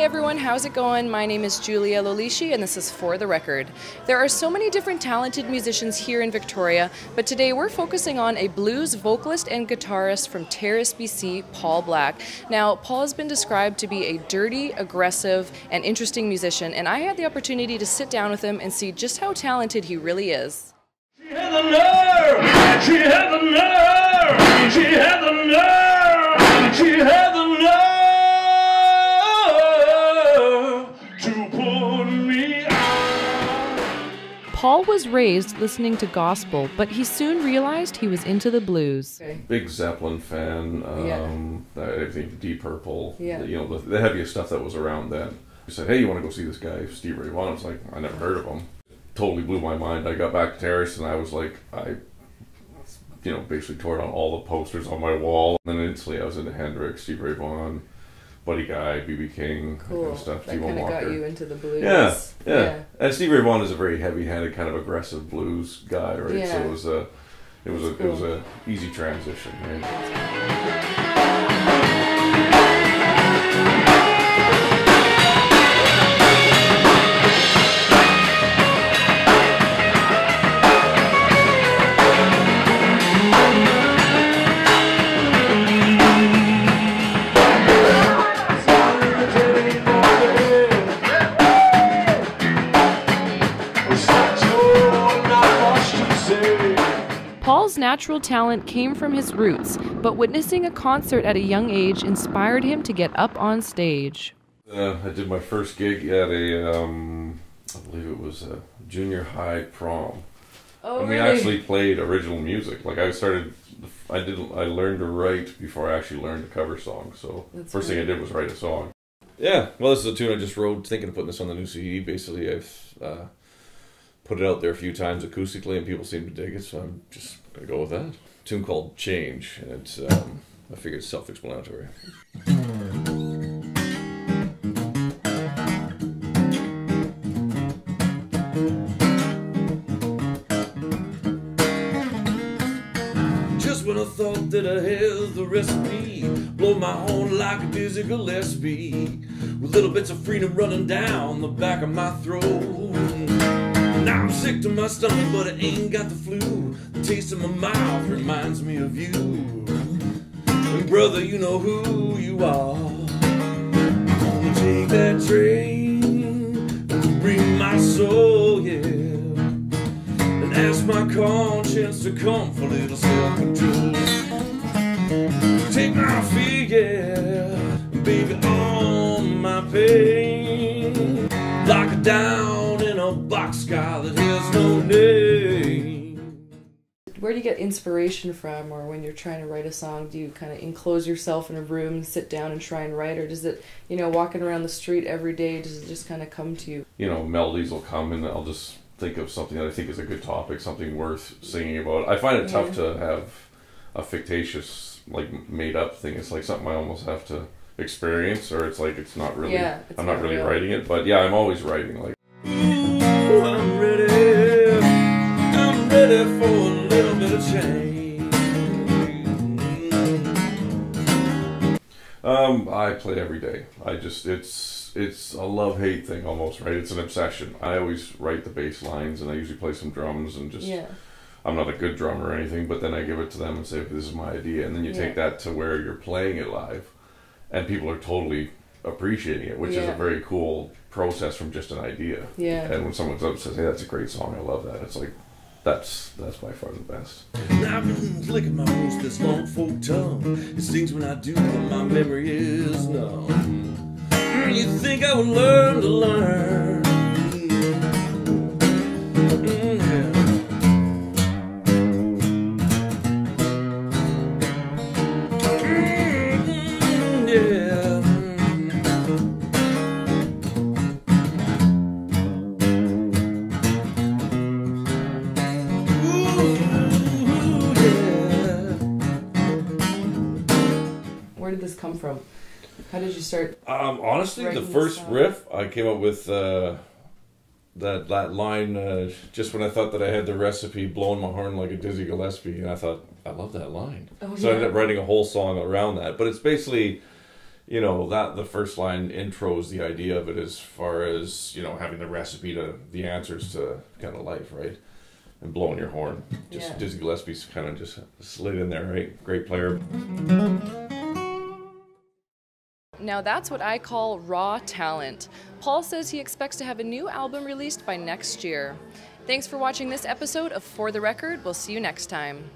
everyone, how's it going? My name is Julia Lolishi and this is For the Record. There are so many different talented musicians here in Victoria, but today we're focusing on a blues vocalist and guitarist from Terrace, BC, Paul Black. Now, Paul has been described to be a dirty, aggressive, and interesting musician, and I had the opportunity to sit down with him and see just how talented he really is. She had the nerve! She had the nerve! She had the nerve! She had the nerve! Paul was raised listening to gospel, but he soon realized he was into the blues. Big Zeppelin fan, everything Deep Purple, the heaviest stuff that was around then. He said, hey, you want to go see this guy, Steve Ray Vaughan? I was like, I never heard of him. Totally blew my mind. I got back to Terrace and I was like, basically tore down all the posters on my wall. And then instantly I was into Hendrix, Steve Ray Vaughan, Buddy Guy, B.B. King, that kind of stuff. That kind of got you into the blues. Yeah. And Steve Ray Vaughan is a very heavy-handed, kind of aggressive blues guy, right? Yeah. So it was a easy transition, right? Paul's natural talent came from his roots, but witnessing a concert at a young age inspired him to get up on stage. I did my first gig at I believe it was a junior high prom. Oh, and we actually played original music. Like I learned to write before I actually learned to cover songs. So first thing I did was write a song. Yeah, well, this is a tune I just wrote, thinking of putting this on the new CD. Basically, I've put it out there a few times acoustically, and people seem to dig it, so I'm just gonna go with that. A tune called Change, and it's I figure it's self-explanatory. Just when I thought that I had the recipe, blow my horn like a Dizzy Gillespie, with little bits of freedom running down the back of my throat. Now I'm sick to my stomach, but I ain't got the flu. The taste in my mouth reminds me of you. And brother, you know who you are. I'm gonna take that train and bring my soul, yeah, and ask my conscience to come for a little self-control. Take my feet, yeah, baby, on my pain. Lock it down in a boxcar that has no name. Where do you get inspiration from, or when you're trying to write a song, do you kind of enclose yourself in a room and sit down and try and write, or does it, walking around the street every day, does it just kind of come to you? Melodies will come and I'll just think of something that I think is a good topic, something worth singing about. I find it tough to have a fictitious, made up thing. It's like something I almost have to experience, or it's like it's not really, I'm not really writing it, but yeah, I'm always writing. Ooh, I'm ready for a little bit of change. I play every day. It's a love-hate thing almost, right? It's an obsession. I always write the bass lines, and I usually play some drums, and I'm not a good drummer or anything, but then I give it to them and say, this is my idea, and then you take that to where you're playing it live, and people are totally appreciating it, which is a very cool process from just an idea. Yeah. And when someone comes up and says, hey, that's a great song, I love that, it's like, that's by far the best. I've been licking my most this long folk tongue. It stings when I do, but my memory is numb. You think I would learn to learn? Where did this come from? How did you start? Honestly, the first riff I came up with that line just when I thought that I had the recipe, blowing my horn like a Dizzy Gillespie, and I thought, I love that line. Oh, so I ended up writing a whole song around that. But it's basically, you know, that the first line intros the idea of it as far as, you know, having the recipe to the answers to kind of life, right? And blowing your horn. Just Dizzy Gillespie's kind of just slid in there, right? Great player. Now that's what I call raw talent. Paul says he expects to have a new album released by next year. Thanks for watching this episode of For the Record. We'll see you next time.